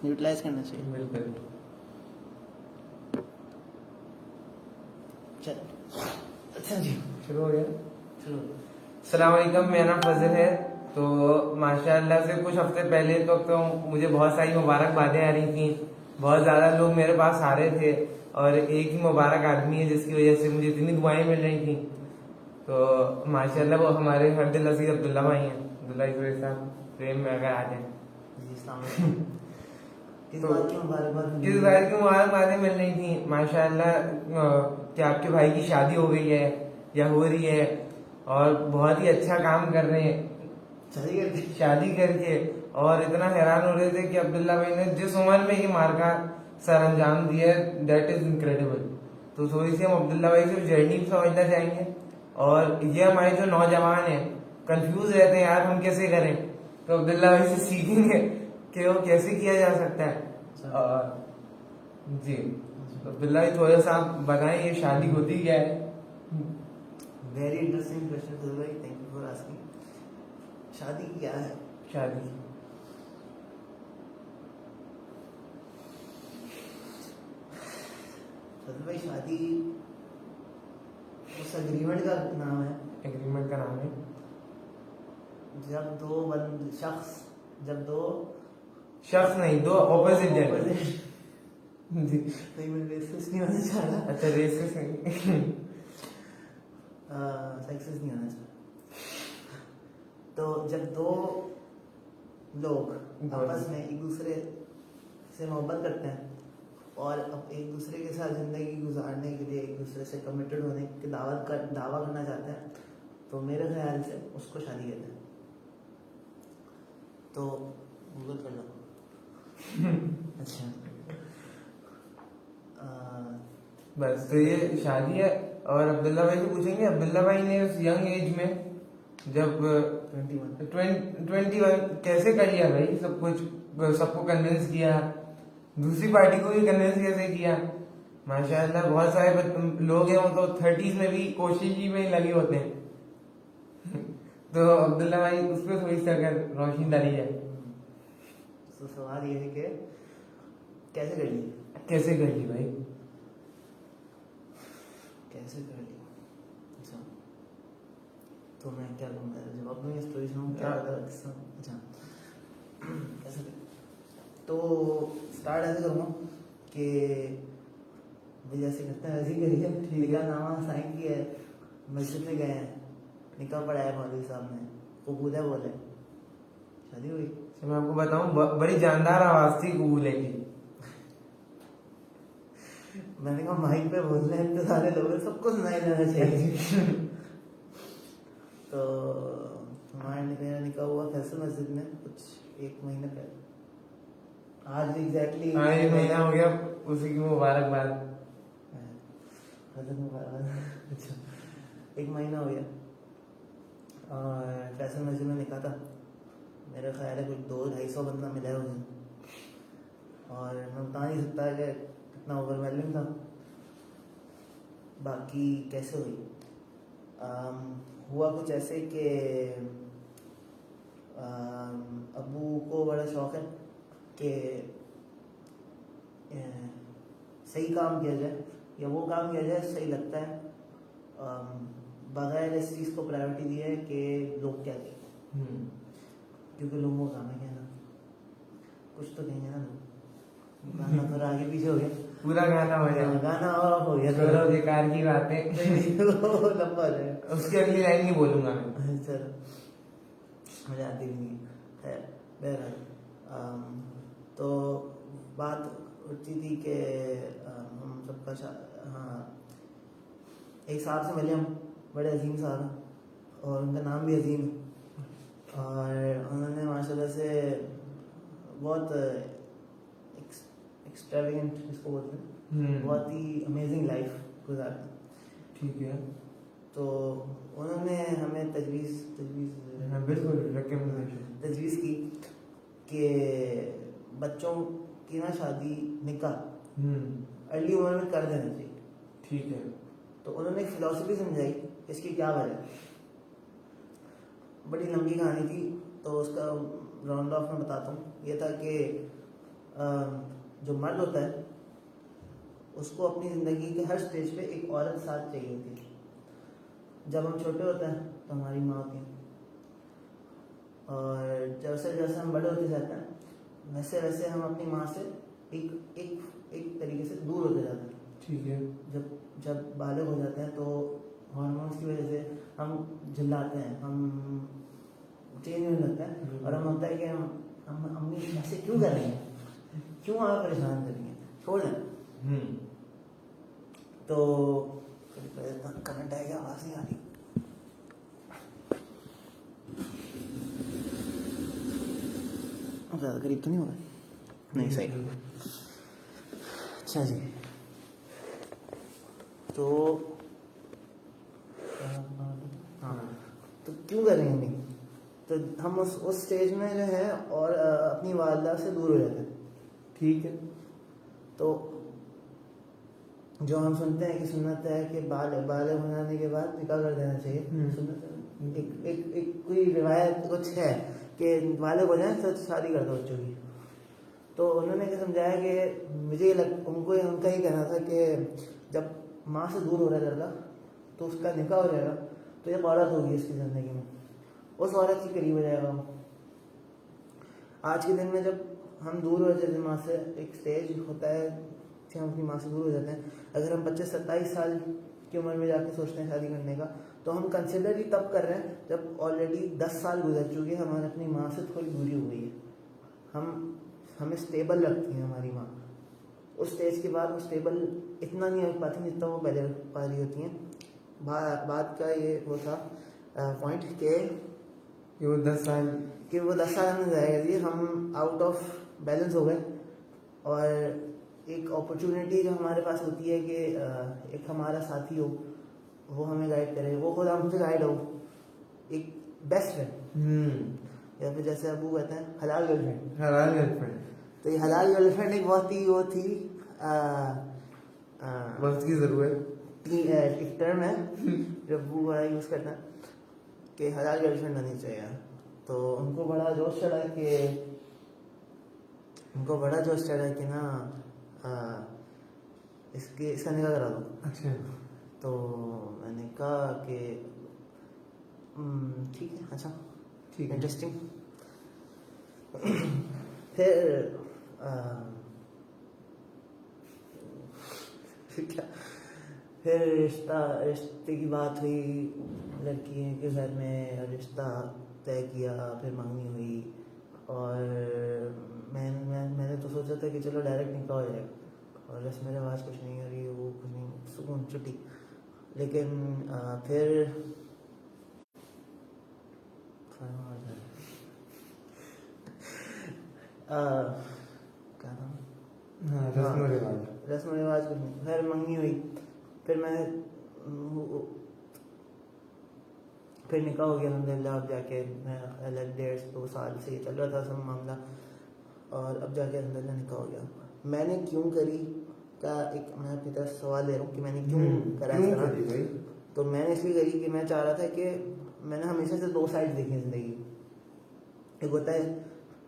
Utilise करना चाहिए। बिल्कुल। चल अच्छा जी, शुरू हो गया। चलो। अस्सलाम वालेकुम, मेरा नाम फजल है। तो माशाअल्लाह से कुछ हफ्ते पहले तो मुझे बहुत सारी मुबारकबादें आ रही थी, बहुत ज़्यादा लोग मेरे पास आ रहे थे और एक ही मुबारक आदमी है जिसकी वजह से मुझे इतनी दुआएं मिल रही थी। तो माशाअल्लाह वो हमारे हर दिल अजीज अब्दुल्ला भाई हैं, अब्दुल्ला इकबाल साहब, प्रेम में अगर आ जाए। जी अस्सलाम वालेकुम। किस तो बात की मुबारकबाद? किस भाई की मुबारकबादें मिल रही थी माशाअल्लाह कि आपके भाई की शादी हो गई है या हो रही है और बहुत ही अच्छा काम कर रहे हैं शादी करके। और इतना हैरान हो रहे थे कि अब्दुल्ला भाई ने जिस उम्र में ये मार्का सर अंजाम दिया है, दैट इज इनक्रेडिबल। तो थोड़ी सी हम अब्दुल्ला भाई से जर्नी समझना चाहेंगे। और ये हमारे जो नौजवान हैं कंफ्यूज रहते हैं यार हम कैसे करें, तो अब्दुल्ला भाई से सीखेंगे कि वो कैसे किया जा सकता है। और जी तो अब्दुल्ला भाई थोड़ा सा आप बताएं ये शादी होती क्या है। वेरी इंटरेस्टिंग क्वेश्चन फजल भाई, थैंक यू फॉर आस्किंग। शादी क्या है? शादी फजल भाई शादी उस एग्रीमेंट का नाम है, एग्रीमेंट का नाम है जब दो शख्स नहीं, दो ऑपोजिट जेंडर। जी नहीं, मैं रेसिस्ट नहीं होना चाह रहा। अच्छा रेसिस नहीं सेक्सिस्ट नहीं होना चाह रहा। तो जब दो लोग आपस में एक दूसरे से मोहब्बत करते हैं और अब एक दूसरे के साथ जिंदगी गुजारने के लिए एक दूसरे से कमिटेड होने की दावा करना चाहते हैं, तो मेरे ख्याल से उसको शादी कहते हैं। तो गूगल कर लो। अच्छा बस तो ये शादी है। और अब्दुल्ला भाई से पूछेंगे, अब्दुल्ला भाई ने उस यंग एज में जब 21 कैसे कर लिया भाई सब कुछ, सबको कन्विंस किया, दूसरी पार्टी को भी कन्विंस कैसे किया। माशाल्लाह बहुत सारे लोग हैं वो तो 30s में भी कोशिश ही में लगे होते हैं। तो अब्दुल्ला भाई उस पर थोड़ी सी अगर रोशनी डाली जाए। तो सवाल ये है कि कैसे कर ली? कैसे कर ली भाई? कैसे कर ली? अच्छा तो मैं क्या कहूँगा, जवाब दूँ या स्टोरी सुनाऊँ? क्या अच्छा कैसे कर? तो स्टार्ट ऐसे करूँगा कि भाई जैसे करते हैं वैसे ही करिए। निकाह नामा साइन किया है, मस्जिद में गए हैं, निकाह पढ़ाया मौलवी साहब ने, कबूल है बोले, शादी हुई। मैं आपको बताऊं बड़ी जानदार आवाज थी कबूले की। मैंने कहा माइक पे बोल रहे हैं तो सारे लोग सबको सुनाई देना चाहिए। तो मेरा निकाह हुआ फैसल मस्जिद में कुछ 1 महीने पहले। आज एग्जैक्टली 1 महीना हो गया, उसी की मुबारकबाद। अच्छा 1 महीना हो गया और फैसल मस्जिद में निकाह था। मेरा ख्याल है कुछ 200-250 बंदा मिला है उसे, और मैं बता नहीं सकता कि कितना ओवरवेलमिंग था। बाकी कैसे हुई? हुआ कुछ ऐसे कि अबू को बड़ा शौक है कि सही काम किया जाए या वो काम किया जाए सही लगता है, बगैर इस चीज़ को प्रायोरिटी दी है कि लोग क्या कहेंगे, क्योंकि लोगों का काम है कहना, कुछ तो कहेंगे ना लोग। गाना थोड़ा आगे पीछे हो गया, पूरा गाना हो गया, गाना ऑफ हो गया, छोड़ो बेकार की बातें। लंबा हो जाएगा, उसकी अगली लाइन नहीं बोलूंगा मैं। चलो मुझे आती भी नहीं है। बहरहाल तो बात होती थी कि हम सबका हाँ एक साहब से मिले हम, बड़े अजीम साहब हैं और उनका नाम भी अजीम है, और उन्होंने माशाल्लाह से बहुत एक्सट्रावेगेंट जिसको बोलते हैं, बहुत ही अमेजिंग लाइफ गुजारते। ठीक है, तो उन्होंने हमें तजवीज़ की कि बच्चों की ना शादी निकाह अर्ली उम्र में कर देना चाहिए। ठीक है, तो उन्होंने एक फिलॉसफी समझाई इसकी क्या वजह। बड़ी लंबी कहानी थी तो उसका राउंड ऑफ में बताता हूँ। ये था कि जो मर्द होता है उसको अपनी ज़िंदगी के हर स्टेज पे एक औरत साथ चाहिए होती है। जब हम छोटे होते हैं तो हमारी माँ होती है, और जैसे जैसे हम बड़े होते जाते हैं वैसे वैसे हम अपनी माँ से एक एक एक तरीके से दूर होते जाते हैं। ठीक है। जब जब बालक हो जाते हैं तो हार्मोन्स की वजह से हम झिल्लाते हैं, हम चेंज होने लगता है, और हम होता है कि हम अम्मी ऐसे क्यों कर रही हैं, क्यों हमें परेशान कर रही हैं, छोड़ दें। तो कमेंट आएगा, आवाज़ नहीं आ रही। ज़्यादा करीब तो नहीं होगा? नहीं, सही। अच्छा जी, तो हाँ, तो क्यों कर रहे हैं नहीं, तो हम उस स्टेज में जो है और अपनी वालदा से दूर हो जाते हैं। ठीक है। तो जो हम सुनते हैं कि सुन्नत है कि बालग हो जाने के बाद निकाह कर देना चाहिए, सुन्नत है। एक कोई रिवायत कुछ है कि बालग हो जाए तो शादी कर दो बच्चों की। तो उन्होंने क्या समझाया कि मुझे उनका ही कहना था कि जब माँ से दूर हो रहा है लड़का तो उसका निकाह हो जाएगा, तो एक औरत होगी उसकी ज़िंदगी में, उस औरत के करीब हो जाएगा। आज के दिन में जब हम दूर हो जाते हैं माँ से, एक स्टेज होता है कि हम अपनी माँ से दूर हो जाते हैं। अगर हम बच्चे 27 साल की उम्र में जाके सोचते हैं शादी करने का, तो हम कंसिडर ही तब कर रहे हैं जब ऑलरेडी 10 साल गुजर चुके हैं, हमारे अपनी माँ से थोड़ी दूरी हो गई है। हमें स्टेबल रखती है हमारी माँ। उस स्टेज के बाद वो स्टेबल इतना नहीं रख पाती जितना वो पहले पा रही होती हैं। बात का ये वो था पॉइंट कि वो 10 साल में जाएगा, हम आउट ऑफ बैलेंस हो गए। और एक अपॉर्चुनिटी जो हमारे पास होती है कि एक हमारा साथी हो, वो हमें गाइड करे, वो खुद हमसे गाइड हो, एक बेस्ट फ्रेंड, या फिर जैसे अबू कहते हैं हलाल गर्लफ्रेंड। तो ये हलाल गर्लफ्रेंड एक बहुत ही वो थी, वक्त की जरूरत एक टर्म है जो अबू बड़ा यूज़ करता है कि हलाल गर्लफ्रेंड होनी चाहिए। तो उनको बड़ा जोश चढ़ा कि ना इसका निकाह करा दो। अच्छा। तो मैंने कहा कि ठीक है, अच्छा, ठीक है, इंटरेस्टिंग। फिर रिश्ते की बात हुई, लड़की के घर में रिश्ता तय किया, फिर मंगनी हुई, और मैंने तो सोचा था कि चलो डायरेक्ट निकाह हो जाएगा और रस्म रिवाज कुछ नहीं हो रही, वो कुछ नहीं, सुकून छुट्टी। लेकिन फिर क्या नाम, रस्म रिवाज कुछ नहीं, फिर मंगनी हुई, फिर निकाह हो गया अल्हम्दुलिल्लाह। अब जाके मैं 1.5-2 साल से चल रहा था सब मामला, और अब जाके अल्हम्दुलिल्लाह निकाह हो गया। मैंने क्यों करी का मैं अपनी तरफ सवाल ले रहा हूँ कि मैंने क्यों करा इस तरह। तो मैंने इसलिए करी कि मैं चाह रहा था कि मैंने हमेशा से 2 साइड देखी है ज़िंदगी। एक होता है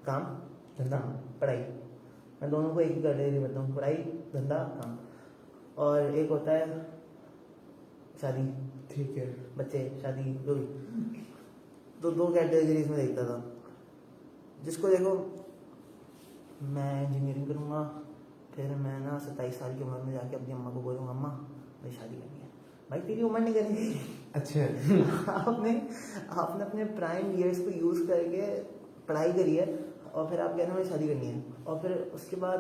काम धंधा पढ़ाई, मैं दोनों को एक ही कैटेगरी में बताऊँ, पढ़ाई धंधा काम। और एक होता है शादी, ठीक है, बच्चे शादी जो भी। तो 2 कैटेगरीज में देखता था। जिसको देखो, मैं इंजीनियरिंग करूँगा, फिर मैं ना 27 साल की उम्र में जाके अपनी अम्मा को बोलूँगा अम्मा मेरी शादी करनी है। भाई तेरी उम्र नहीं करनी। अच्छा। आपने अपने प्राइम ईयर्स को यूज़ करके पढ़ाई करी है, और फिर आप कहना मुझे शादी करनी है, और फिर उसके बाद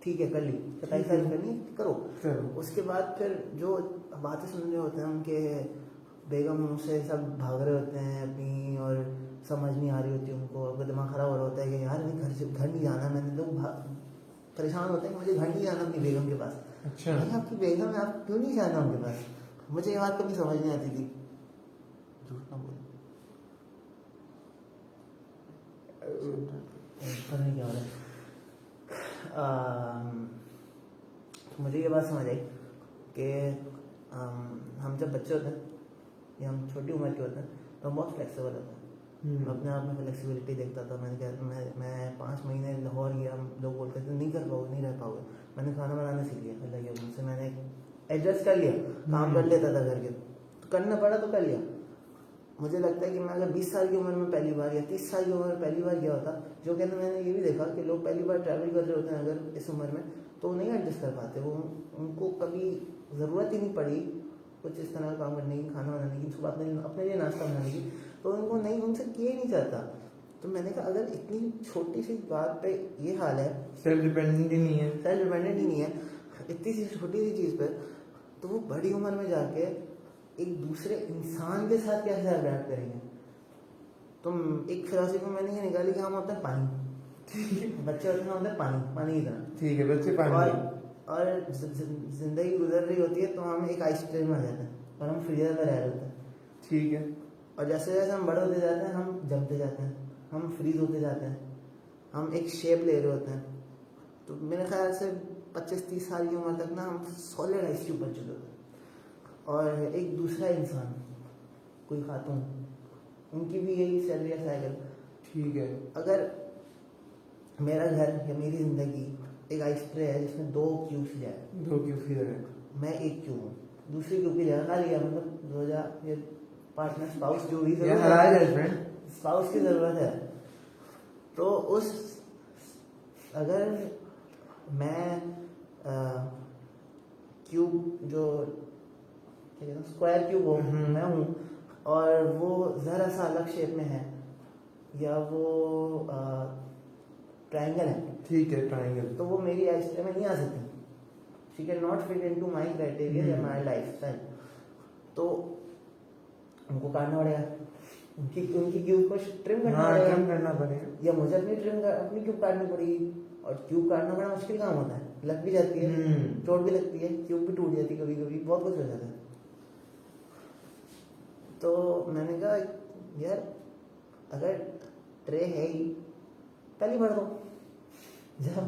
ठीक है कर ली, 27 साल करनी करो। उसके बाद फिर जो बातें सुन रहे होते हैं उनके बेगम से सब भाग रहे होते हैं अपनी, और समझ नहीं आ रही होती उनको, अब दिमाग खराब हो रहा होता है कि यार मैं घर नहीं जाना। मैंने लोग परेशान होते हैं कि मुझे घर नहीं जाना अपनी बेगम के पास। अच्छा। भाई आपकी बेगम है, आप क्यों नहीं जाना उनके पास? मुझे ये बात कभी समझ नहीं आती थी। झूठ ना बोल, पता नहीं क्या हो रहा है। तो मुझे ये बात समझ आई कि हम जब बच्चे होते हैं या हम छोटी उम्र के होते हैं तो हम बहुत फ्लेक्सिबल होते हैं। मैं अपने आप में फ्लेक्सिबिलिटी देखता था। मैं 5 महीने लाहौर गया, हम लोग मैंने खाना बनाना सीख लिया अल्लाह के हुक्म से। मैंने एडजस्ट कर लिया, काम कर लेता था करके, तो करना पड़ा तो कर लिया। मुझे लगता है कि मैं अगर 20 साल की उम्र में पहली बार या 30 साल की उम्र में पहली बार गया होता, जो कहते मैंने ये भी देखा कि लोग पहली बार ट्रैवल कर रहे होते हैं अगर इस उम्र में, तो वो नहीं एडजस्ट कर पाते। वो उनको कभी ज़रूरत ही नहीं पड़ी कुछ इस तरह का काम करने की, खाना बनाने की, सुबह अपने लिए नाश्ता बनाने की, तो उनको नहीं, उनसे किया ही नहीं जाता। तो मैंने कहा अगर इतनी छोटी सी बात पे ये हाल है, सेल्फ डिपेंडेंट ही नहीं है, इतनी सी छोटी सी चीज़ पे, तो वो बड़ी उम्र में जाके एक दूसरे इंसान के साथ कैसे अडैप्ट करेंगे। तो एक फिलॉसफी में मैंने ये निकाली कि हम होते हैं पानी, बच्चे होते हैं पानी की तरह, ठीक है, बच्चे पानी, और जिंदगी गुजर रही होती है तो हम एक आइस ट्रे में आ जाते हैं और हम फ्रीजर में रह रहे होते हैं, ठीक है। और जैसे जैसे हम बड़े होते जाते हैं हम जमते जाते हैं, हम फ्रीज होते जाते हैं, हम एक शेप ले रहे होते हैं। तो मेरे ख्याल से 25-30 साल की उम्र तक ना हम सॉलिड आइस क्यूब बन चुके होते हैं। और एक दूसरा इंसान, कोई खातून, उनकी भी यही चल रही है साइकिल। ठीक है। अगर मेरा घर या मेरी जिंदगी एक आइस ट्रे है जिसमें 2 क्यूब्स जाए, 2 क्यूब की जगह मैं एक क्यूब हूँ, दूसरी क्यूब की जगह खाली है, मतलब रोजा ये पार्टनर स्पाउस जो भी स्पाउस की जरूरत है। तो उस अगर मैं क्यूब जो स्क्वायर क्यूब हो, मैं हूँ, और वो ज़रा सा अलग शेप में है, या वो ट्रायंगल है, ठीक है, ट्रायंगल, तो वो मेरी आइस ट्रे में नहीं आ सकती। She can not fit into my criteria या माय लाइफस्टाइल। तो उनको काटना पड़ेगा, उनकी क्यूब को ट्रिम करना पड़ेगा, या मुझे अपनी क्यूब काटनी पड़ेगी। और क्यूब काटना बड़ा मुश्किल काम होता है, लग भी जाती है, चोट भी लगती है, क्यूब भी टूट जाती है कभी कभी, बहुत कुछ हो जाता है। तो मैंने कहा यार अगर ट्रे है ही पहले भर दो, जब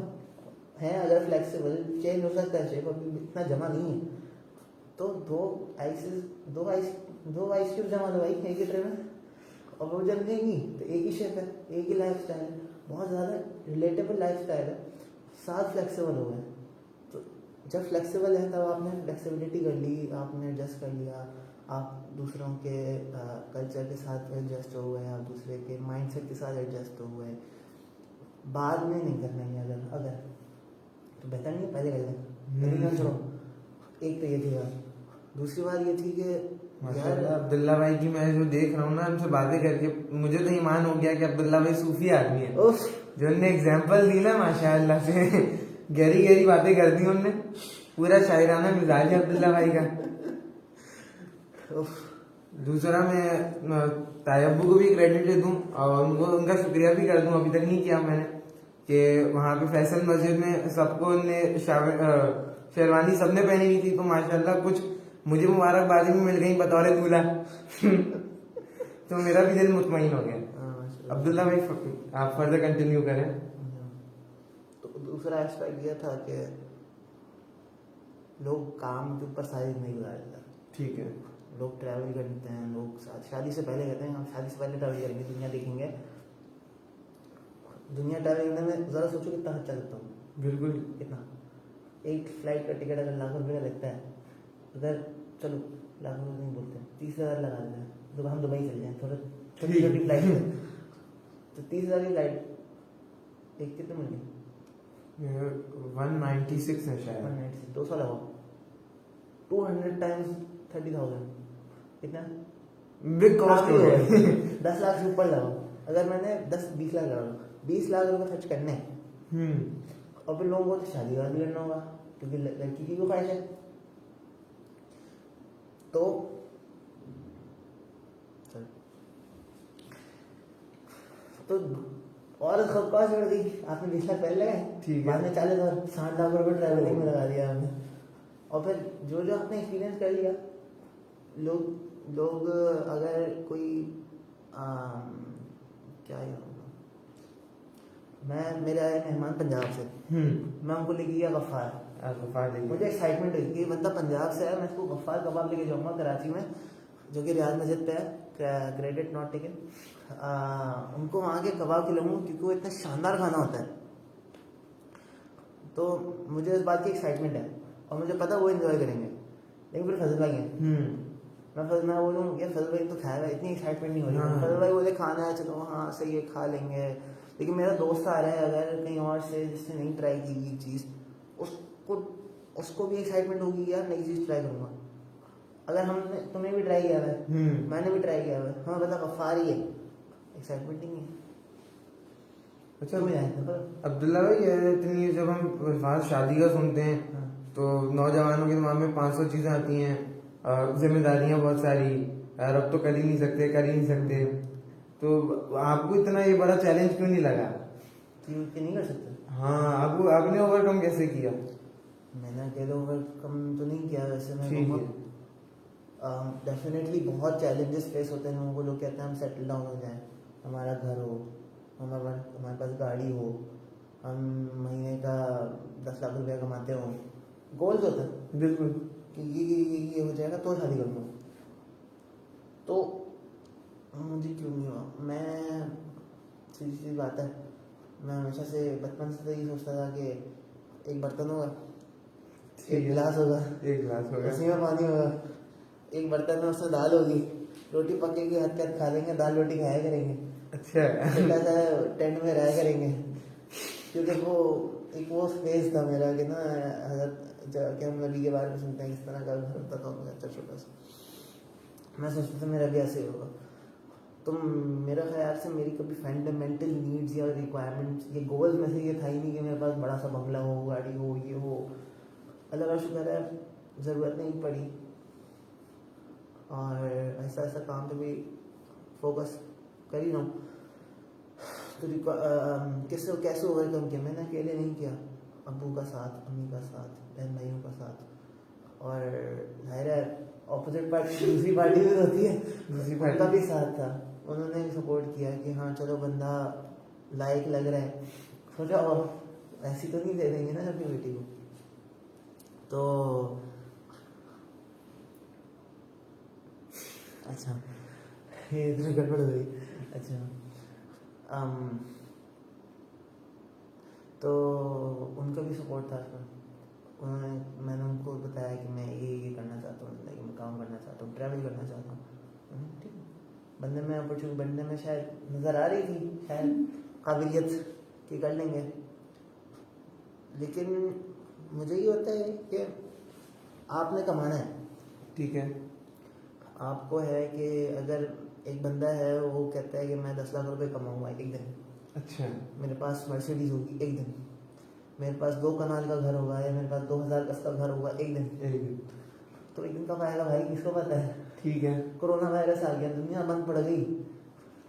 है अगर फ्लेक्सिबल चेंज हो सकता है शेप, अभी इतना जमा नहीं है, तो दो आइस क्यूब जमा दो भाई एक ही ट्रे में, और वो जम जाएंगी तो एक ही शेप है, एक ही लाइफ स्टाइल है, बहुत ज़्यादा रिलेटेबल लाइफ स्टाइल है, साथ फ्लेक्सिबल हो गए। तो जब फ्लेक्सिबल है तब आपने फ्लेक्सिबिलिटी कर ली, आपने एडजस्ट कर लिया, आप दूसरों के कल्चर के साथ एडजस्ट हो गए, आप दूसरे के माइंडसेट के साथ एडजस्ट हो गए। बाद में नहीं करना है अगर तो बेहतर नहीं, पहले कर लें। छोड़ो, एक तो ये थी बात। दूसरी बात ये थी कि यार अब्दुल्ला भाई की मैं जो देख रहा हूँ ना उनसे बातें करके, मुझे तो ईमान हो गया कि अब्दुल्ला भाई सूफी आदमी है। जो उनने एग्जाम्पल दी ना माशाअल्लाह से गहरी गहरी बातें कर दी उनने, पूरा शायराना मिजाज है अब्दुल्ला भाई का। दूसरा मैं तायब्बू को भी क्रेडिट दे दूं और उनका शुक्रिया भी कर दूं, अभी तक नहीं किया मैंने, कि वहाँ पे फैसल मस्जिद में सबको ने शेरवानी सबने पहनी हुई थी, तो माशाल्लाह कुछ मुझे मुबारकबादी भी मिल गई बतौर दूल्हा तो मेरा भी दिल मुतमईन हो गया। अब्दुल्ला भाई आप फर्दर कंटिन्यू करें। तो दूसरा एस्पेक्ट यह था कि लोग काम के ऊपर सारी जिंदगी गुजारते हैं, ठीक है, लोग ट्रैवल करते हैं, लोग शादी से पहले कहते हैं हम शादी से पहले ट्रैवल करेंगे, दुनिया देखेंगे। दुनिया ट्रैवल करने में ज़रा सोचो कितना खर्चा लगता हूँ, बिल्कुल कितना। एक फ्लाइट का टिकट अगर लाखों रुपये का लगता है, अगर चलो लाखों रुपये नहीं बोलते, 30,000 लगा देते हैं, तो हम दुबई चले जाएँ, थोड़ा छोटी छोटी फ्लाइट है, तो 30,000 की फ्लाइट एक कितने मिल गई? 196 है शायद, 196, 200 लगाओ, 200 टाइम्स 30,000 कितना बिग कॉस्ट हो गया 10 लाख से ऊपर लगाओ। अगर मैंने 10-20 लाख लगाओ, 20 लाख रुपए खर्च करने हैं, और फिर लोगों को तो शादी वादी करना होगा क्योंकि लड़की की भी ख्वाहिश है, तो और सब कॉस्ट बढ़ गई। आपने 20 लाख पहले लगाए, बाद में 40 और 60 लाख रुपए ट्रैवलिंग में लगा दिया आपने, और फिर जो आपने एक्सपीरियंस कर लिया। लोग अगर कोई क्या ही होगा, मेरे आए मेहमान पंजाब से, मैं उनको लेके गया गफ्फार, मुझे एक्साइटमेंट हुई कि बंदा पंजाब से है, मैं इसको गफ्फार कबाब लेके जाऊंगा कराची में, जो कि रियाज मस्जिद पे है, क्रेडिट नॉट टेकन। उनको वहाँ के कबाब खिलाऊंगा क्योंकि वो इतना शानदार खाना होता है। तो मुझे इस बात की एक्साइटमेंट है और मुझे पता वो एंजॉय करेंगे। लेकिन फिर फजल भाई हैं, मैं बोलूँ यार फजल भाई तो खाएगा, इतनी एक्साइटमेंट नहीं हो रही। हाँ। फजल भाई बोले खाना है, चलो हाँ सही है खा लेंगे। लेकिन मेरा दोस्त आ रहा है अगर कहीं और से जिसने नहीं ट्राई की ये चीज़, उसको भी एक्साइटमेंट होगी यार नई चीज़ ट्राई करूँगा। अगर हमने तुमने भी ट्राई किया है, मैंने भी ट्राई किया है, हमें पता गफ्फार ही है, एक्साइटमेंट नहीं है। अच्छा तुम्हें जाए अब्दुल्ला भाई, ये इतनी जब हम अल्फाज शादी का सुनते हैं तो नौजवानों के दिमाग में 500 चीजें आती हैं, जिम्मेदारियां बहुत सारी, यार अब तो कर ही नहीं सकते, कर ही नहीं सकते। तो आपको इतना ये बड़ा चैलेंज क्यों नहीं लगा कि नहीं कर सकते? हाँ, आपने ओवरकम कैसे किया? मैंने अकेले ओवरकम तो नहीं किया वैसे। मैं ठीक है। डेफिनेटली बहुत चैलेंजेस फेस होते हैं लोगों को। लोग कहते हैं हम सेटल डाउन हो जाएं, हमारा घर हो, हमारे पास गाड़ी हो, हम महीने का 10 लाख रुपया कमाते हो। गोल्स होते हैं बिल्कुल कि ये हो जाएगा तो शादी करूँगा। तो मुझे क्यों नहीं हुआ? मैं सीधी बात है, मैं हमेशा से बचपन से तो ये सोचता था कि एक बर्तन होगा, एक गिलास होगा, उसी में पानी होगा, एक बर्तन में उसमें दाल होगी, रोटी पकेगी, हद तक खा लेंगे, दाल रोटी खाया करेंगे। अच्छा छोटा सा टेंट में रहा करेंगे। क्योंकि वो स्पेस था मेरा कि ना हज़रत कि हम नबी के बारे में सुनते हैं किस तरह का घर होता था उनका अच्छा छोटा सा। मैं सोचता था मेरा भी ऐसे ही होगा। तो मेरा ख्याल से मेरी कभी फंडामेंटल नीड्स या रिक्वायरमेंट्स ये गोल्स में से ये था ही नहीं कि मेरे पास बड़ा सा बंगला हो, गाड़ी हो, ये हो। अल्लाह का शुक्र है ज़रूरत नहीं पड़ी और ऐसा ऐसा काम पे भी फोकस कर ही रहा हूँ। तो कैसे ओवरकम किया? मैंने अकेले नहीं किया, अब्बू का साथ, अम्मी का साथ, बहन भाइयों का साथ, और जाहिर है ऑपोजिट पार्टी दूसरी पार्टी भी होती है, दूसरी पार्टी का भी साथ था। उन्होंने भी सपोर्ट किया कि हाँ चलो बंदा लायक लग रहा है, सोचा ऐसी तो नहीं दे देंगे ना अपनी बेटी को। तो अच्छा ये इतनी गड़बड़ हो गई। अच्छा तो उनका भी सपोर्ट था उसमें। मैंने उनको बताया कि मैं ये करना चाहता हूँ, ज़िंदगी में काम करना चाहता हूँ, ट्रैवल करना चाहता हूँ। ठीक है, बंदे में अपॉर्चुनिटी, बंदे में शायद नज़र आ रही थी, शायद काबिलियत कि कर लेंगे। लेकिन मुझे ये होता है कि आपने कमाना है। ठीक है। आपको है कि अगर एक बंदा है वो कहता है कि मैं 10 लाख रुपए कमाऊंगा एक दिन, अच्छा, मेरे पास मर्सिडीज होगी एक दिन, मेरे पास 2 कनाल का घर होगा या मेरे पास 2000 गज का घर होगा एक दिन। तो एक दिन कब आएगा भाई, किसको पता है? ठीक है। कोरोना वायरस आ गया, दुनिया बंद पड़ गई,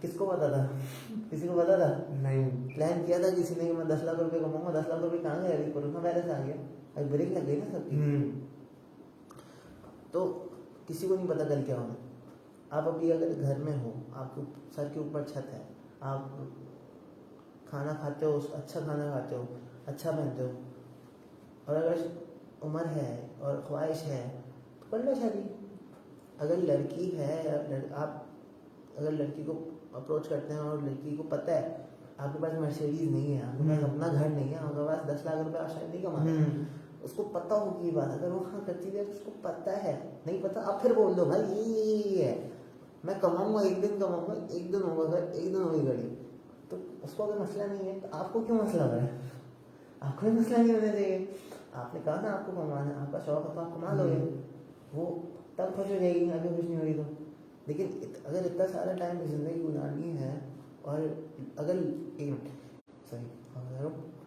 किसको पता था? किसी को पता था? नहीं। प्लान किया था किसी ने कि मैं 10 लाख रुपए कमाऊंगा, 10 लाख रुपए कहाँ गए? अभी कोरोना वायरस आ गया, अभी ब्रेक लग गई ना सबकी। तो किसी को नहीं पता कल क्या होना। आप अभी अगर घर में हो, आपके सर के ऊपर छत है, आप खाना खाते हो, अच्छा खाना खाते हो, अच्छा पहनते हो, और अगर उम्र है और ख्वाहिश है तो कर लो शादी। अगर लड़की है या आप अगर लड़की को अप्रोच करते हैं और लड़की को पता है आपके पास मर्सिडीज नहीं है, आपके पास अपना घर नहीं है, आपके पास 10 लाख रुपए आप शायद नहीं कमाते, उसको पता होगी ये बात। अगर वो हाँ करती है तो उसको पता है, नहीं पता आप फिर बोल दो भाई ये है, मैं कमाऊंगा, एक दिन कमाऊंगा, एक दिन होगा घर, एक दिन होगी गाड़ी। तो उसको अगर मसला नहीं है तो आपको क्यों मसला हो रहा है? आपको भी मसला नहीं होना चाहिए। आपने कहा ना आपको कमाना है, आपका शौक है तो आप कमा लोगे, वो तब खुश हो जाएगी, अभी खुश नहीं हो रही तो। लेकिन अगर इतना सारा टाइम जिंदगी गुजारनी है और अगर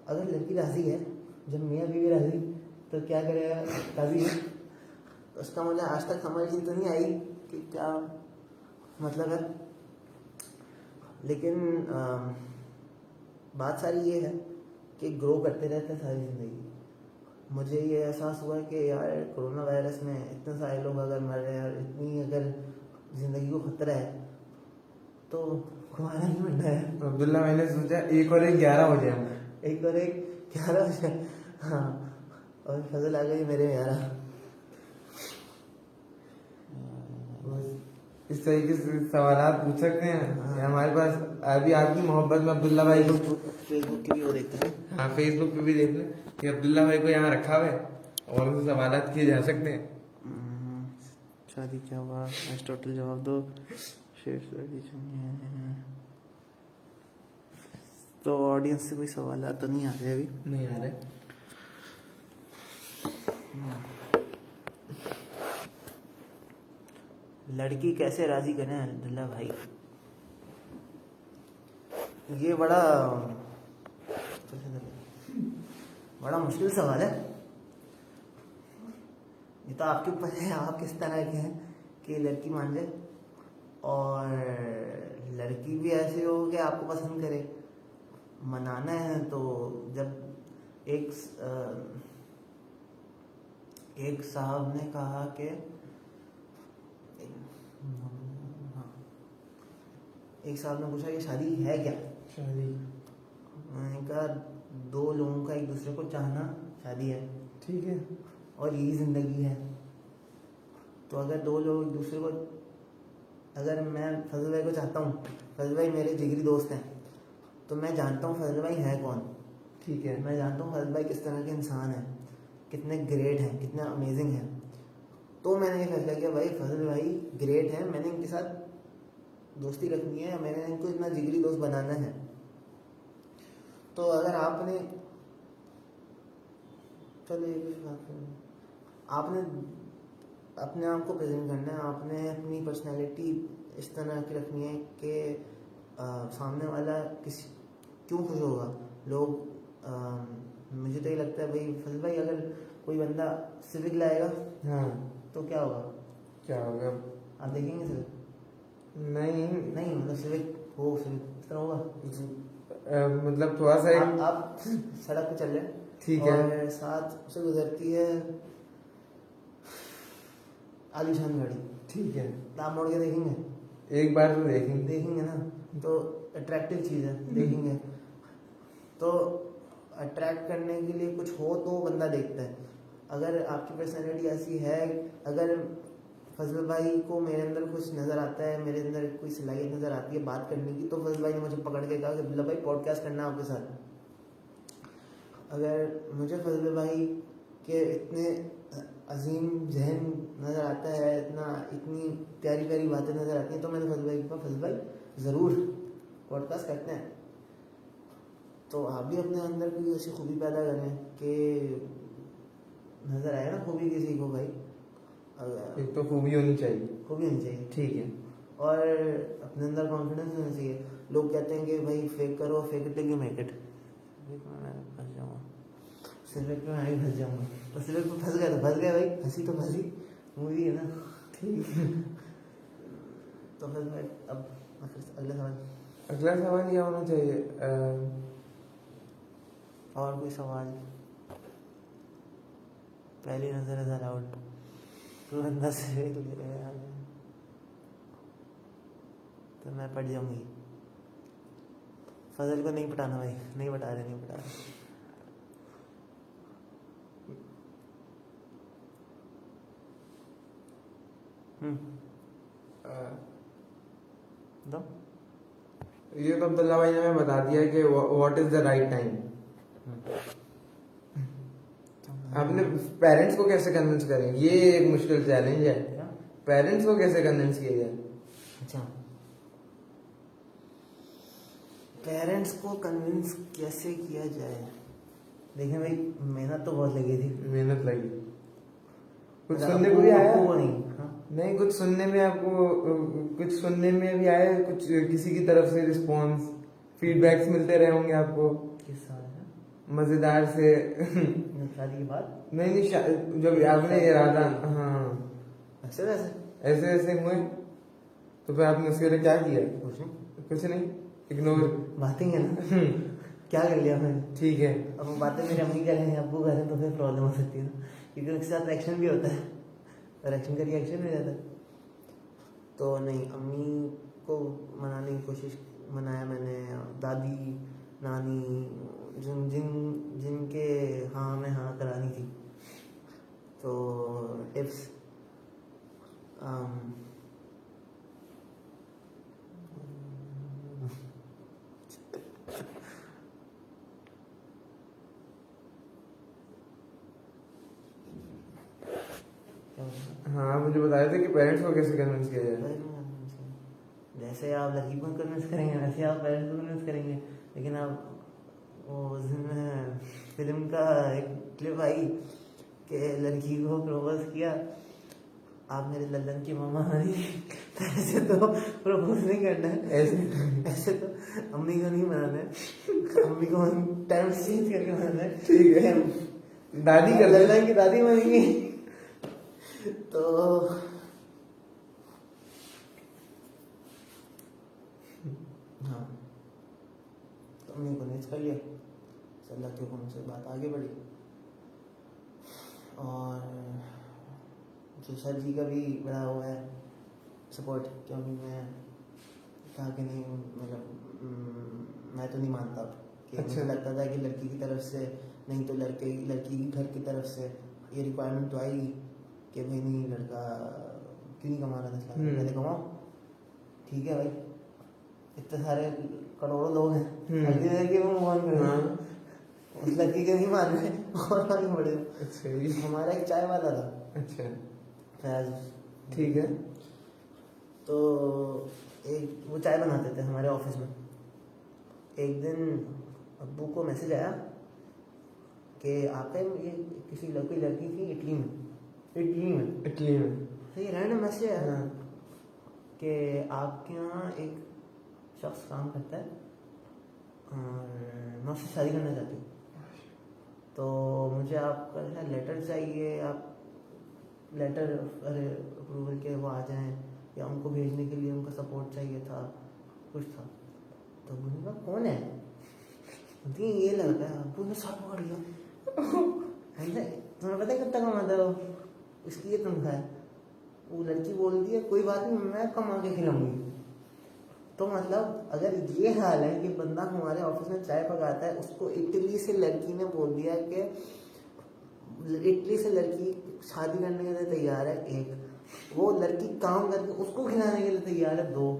अगर लड़की राजी है, जब मियाँ बीवी राजी तो क्या करेगा? राजी है तो उसका मुझे आज तक समझ ही तो नहीं आई कि क्या मतलब है। लेकिन बात सारी ये है कि ग्रो करते रहते हैं सारी ज़िंदगी। मुझे ये एहसास हुआ कि यार कोरोना वायरस में इतने सारे लोग अगर मर रहे हैं और इतनी अगर ज़िंदगी को खतरा है तो हमारा ही बनना है। अब्दुल्ला, मैंने सोचा 1 और 1 11 हो जाए, 1 और 1 11 हो जाए। हाँ, और फजल आ गई मेरे 11। इस तरीके से सवाल पूछ सकते हैं। हमारे पास अभी आपकी मोहब्बत में अब्दुल्ला भाई को फेसबुक की भी वो देखते हैं। हाँ फेसबुक पे भी देख लें कि अब्दुल्ला भाई को यहाँ रखा हुआ है और उनसे सवालात किए जा सकते हैं। शादी क्या हुआ, एरिस्टोटल जवाब दो। शेष लड़की चाहिए तो ऑडियंस से कोई सवाल तो नहीं आ रहे अभी? नहीं आ रहे। लड़की कैसे राजी करें अब्दुल्ला भाई? ये बड़ा मुश्किल सवाल है। ये तो आपके ऊपर है, आप किस तरह के हैं कि लड़की मान जाए, और लड़की भी ऐसे हो कि आपको पसंद करे। मनाना है तो जब एक साहब ने कहा कि एक साहब ने पूछा कि शादी है क्या? शादी, मैंने कहा दो लोगों का एक दूसरे को चाहना शादी है। ठीक है। और यही जिंदगी है। तो अगर दो लोग एक दूसरे को, अगर मैं फजल भाई को चाहता हूँ, फजल भाई मेरे जिगरी दोस्त हैं, तो मैं जानता हूँ फजल भाई है कौन। ठीक है। मैं जानता हूँ फजल भाई किस तरह के इंसान हैं, कितने ग्रेट हैं, कितने अमेजिंग हैं। तो मैंने ये फैसला किया भाई फजल भाई ग्रेट हैं, मैंने इनके साथ दोस्ती रखनी है, मैंने इनको इतना जिगरी दोस्त बनाना है। तो अगर आपने आपने अपने आप को प्रेजेंट करना है, आपने अपनी पर्सनैलिटी इस तरह की रखनी है कि सामने वाला क्यों खुश होगा लोग। मुझे तो ये लगता है भाई फजल भाई अगर कोई बंदा सिविक लाएगा, हाँ, तो क्या होगा? क्या होगा? आप देखेंगे सिविक? नहीं नहीं, मतलब सिविक इस तरह होगा। मतलब थोड़ा सा आप सड़क पे चल रहे हैं, ठीक है, और साथ से गुजरती है आलीशान गाड़ी, ठीक है, तो आप मोड़ के देखेंगे? एक बार तो देखेंगे ना, तो अट्रैक्टिव चीज़ है, देखेंगे। तो अट्रैक्ट करने के लिए कुछ हो तो बंदा देखता है। अगर आपकी पर्सनैलिटी ऐसी है, अगर फजल भाई को मेरे अंदर कुछ नज़र आता है, मेरे अंदर कोई सलाहियत नज़र आती है बात करने की, तो फजल भाई ने मुझे पकड़ के कहा कि अब्दुल्ला भाई पॉडकास्ट करना आपके साथ। अगर मुझे फजल भाई के इतने अजीम जहन नज़र आता है, इतनी प्यारी प्यारी बातें नज़र आती हैं, तो मैंने फजल भाई को कहा फजल भाई ज़रूर पॉडकास्ट करते हैं। तो आप भी अपने अंदर कोई ऐसी खूबी पैदा करें कि नज़र आए ना खूबी किसी को भाई। एक तो खूबी होनी चाहिए, खूबी होनी चाहिए, ठीक है, और अपने अंदर कॉन्फिडेंस होना चाहिए। लोग कहते हैं कि भाई फेक करो, fake it till you make it. फंस जाऊँगा सिर्फ में, मैं भी फंस जाऊँगा। तो सिर्फ में फंस गया तो फंस गया भाई, हंसी तो फंसी, मूवी है ना, ठीक है। तो फिर मैं अब अगला सवाल क्या होना चाहिए? और कोई सवाल? पहली नजर इज अलाउड, तो बंदा से ले रहे हैं तो मैं पढ़ जाऊंगी। फजल को नहीं पटाना भाई, नहीं पटा रहे। दो ये तो अब्दुल्ला भाई ने हमें बता दिया कि what is the right time. आपने पेरेंट्स को कैसे कन्विंस करें, ये एक मुश्किल चैलेंज है। पेरेंट्स को कैसे कन्विंस किया जाए? अच्छा, पेरेंट्स को कन्विंस कैसे किया जाए? देखिए भाई, मेहनत तो बहुत लगी थी। मेहनत लगी, कुछ सुनने को भी आया नहीं, कुछ सुनने में आपको कुछ सुनने में भी आया, कुछ किसी की तरफ से रिस्पॉन्स फीडबैक्स मिलते रहे होंगे आपको? किस साल है? मजेदार से शादी के बाद? नहीं, जब आपने इरादा, हाँ ऐसे ऐसे हुए, तो फिर आपने उसके लिए क्या किया? कुछ नहीं, इग्नोर। बातें है ना, क्या कर लिया मैंने? ठीक है, अब वो बातें मेरे अम्मी कर रहे हैं, अब्बू कर रहे हैं, तो फिर प्रॉब्लम हो सकती है ना, क्योंकि उनके साथ एक्शन भी होता है, और एक्शन का रिएक्शन भी रहता है। तो नहीं, अम्मी को मनाने की कोशिश, मनाया मैंने, दादी नानी जिनके हाँ में हाँ करानी थी, तो टिप्स मुझे बताया था कि पेरेंट्स को कैसे कन्विंस किया जाए। जैसे आप लड़की को कन्विंस करेंगे वैसे आप पेरेंट्स को कन्विंस करेंगे। लेकिन आप वो उस दिन फिल्म का एक क्लिप आई कि लड़की को प्रपोज किया, आप मेरे लल्लन की मामा हमारी, तो ऐसे तो प्रपोज नहीं करना है, ऐसे तो अम्मी को नहीं मनाना है, अम्मी को टाइम चेंज करके मनाना है। ठीक है, दादी कर लल्लन की दादी बनेगी। तो हाँ, तो अम्मी को नेच कर लिया, अल्लाह के हुक्म से बात आगे बढ़ी। और जो सर जी का भी बड़ा हुआ है सपोर्ट, क्योंकि मैं कहा कि नहीं मतलब मैं तो नहीं मानता कि अच्छा। मुझे लगता था कि लड़की की तरफ से नहीं तो लड़की की घर की तरफ से ये रिक्वायरमेंट तो आएगी कि भाई नहीं लड़का क्यों नहीं कमा रहा था, मैंने कमाओ, ठीक है भाई, इतने सारे करोड़ों लोग हैं, अगली लड़की को मूव ऑन करो, उस लड़की के नहीं मान रहे और आगे बढ़े। अच्छा, हमारा एक चाय वाला था, अच्छा फैज, ठीक है। तो एक वो चाय बनाते थे हमारे ऑफिस में। एक दिन अब्बू को मैसेज आया कि आपका ये किसी लड़की थी इटली में तो ये रैंडम मैसेज आया कि आपके यहाँ एक शख्स काम करता है और मैं उससे शादी करना चाहती हूँ, तो मुझे आपका लेटर चाहिए, आप लेटर अप्रूवल के वो आ जाएं या उनको भेजने के लिए उनका सपोर्ट चाहिए था, कुछ था। तो मैंने कहा कौन है, ये लड़का है। अब्बू ने साथ पकड़ लिया, तुम्हें पता है कब तक कमाता है उसकी ये तनख्वाह है। वो लड़की बोल दी है कोई बात नहीं मैं कमा के खिलाऊंगी। तो मतलब अगर ये हाल है कि बंदा हमारे ऑफिस में चाय पकाता है, उसको इटली से लड़की ने बोल दिया कि इटली से लड़की शादी करने के लिए तैयार है, एक वो लड़की काम करके उसको खिलाने के लिए तैयार है, दो,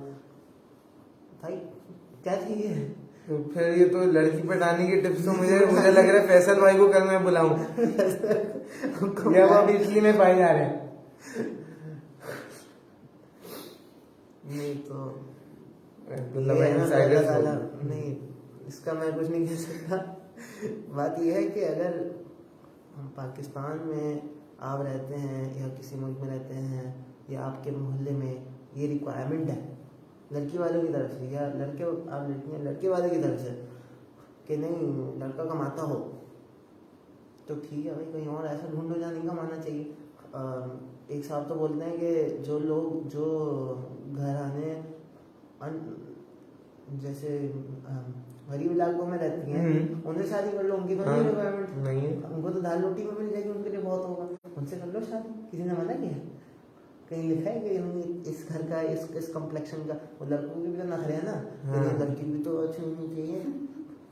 भाई क्या चाहिए। तो फिर ये तो लड़की पटाने की टिप्स तो मुझे लग रहा है फैसल भाई को कल मैं बुलाऊं या वो अभी इटली में पाए जा रहे हैं। नहीं तो भाई नहीं, इसका मैं कुछ नहीं कह सकता। बात यह है कि अगर हम पाकिस्तान में आप रहते हैं या किसी मुल्क में रहते हैं या आपके मोहल्ले में ये रिक्वायरमेंट है लड़की वालों की तरफ से या लड़के वाले की तरफ से कि नहीं लड़का कमाता हो, तो ठीक है भाई, कहीं और ऐसा ढूंढो जहाँ नहीं कमाना चाहिए। एक साहब तो बोलते हैं कि जो लोग जो घराने जैसे गरीब इलाकों में रहती हैं उनसे शादी कर लो, उनकी तो नहीं रिक्वायरमेंट नहीं है, उनको तो दाल रोटी में मिल जाएगी, उनके लिए बहुत होगा, उनसे कर लो शादी, किसी ने मना किया? कहीं लिखा है कि इस घर का इस कम्प्लेक्शन का, वो लड़कों के भी तो नखरे है ना, लड़की भी तो अच्छी होनी चाहिए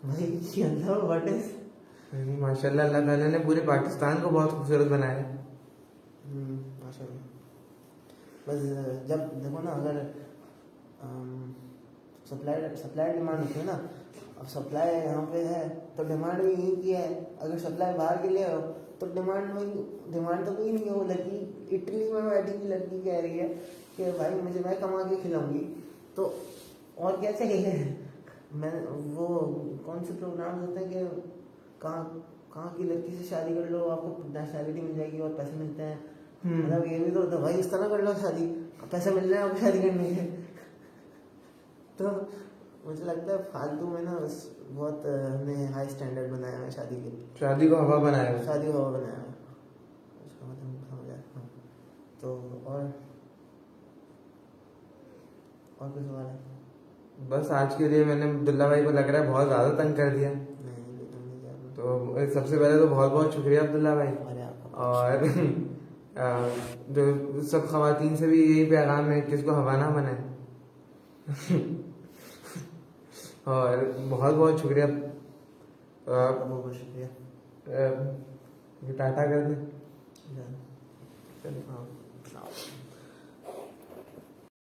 भाई। अल्लाह व्हाट इज माशाल्लाह अल्लाह ताला ने पूरे पाकिस्तान को बहुत खूबसूरत बनाया है। माशाल्लाह। बस जब देखो ना, अगर सप्लाई डिमांड होती है ना, अब सप्लाई यहाँ पे है तो डिमांड भी यहीं की है, अगर सप्लाई बाहर के लिए हो तो डिमांड तो कोई नहीं है। वो लड़की इटली में बैठी हुई लड़की कह रही है कि भाई मैं कमा के खिलाऊंगी, तो और क्या चाहिए। मैं वो कौन से प्रोग्राम होते हैं कि कहाँ की लड़की से शादी कर लो, आपको नेशनैलिटी मिल जाएगी और पैसे मिलते हैं, मतलब ये भी तो होता है भाई, इस तरह कर लो शादी, पैसे मिल रहे हैं आपको शादी करने के। तो मुझे लगता है फालतू में ना बस बहुत हमने हाई स्टैंडर्ड बनाया है शादी के, शादी को हवा बनाया है, शादी को हवा बनाया है, उसका मतलब समझ आया। तो और कुछ सवाल है? बस आज के लिए मैंने अब्दुल्ला भाई को लग रहा है बहुत ज्यादा तंग कर दिया, तो सबसे पहले तो बहुत बहुत शुक्रिया अब्दुल्ला भाई। और जो सब खवातीन से भी यही पैगाम है कि इसको हवा ना बनाए। और बहुत बहुत शुक्रिया, बहुत शुक्रिया, टाटा कर दें। चलो हाँ।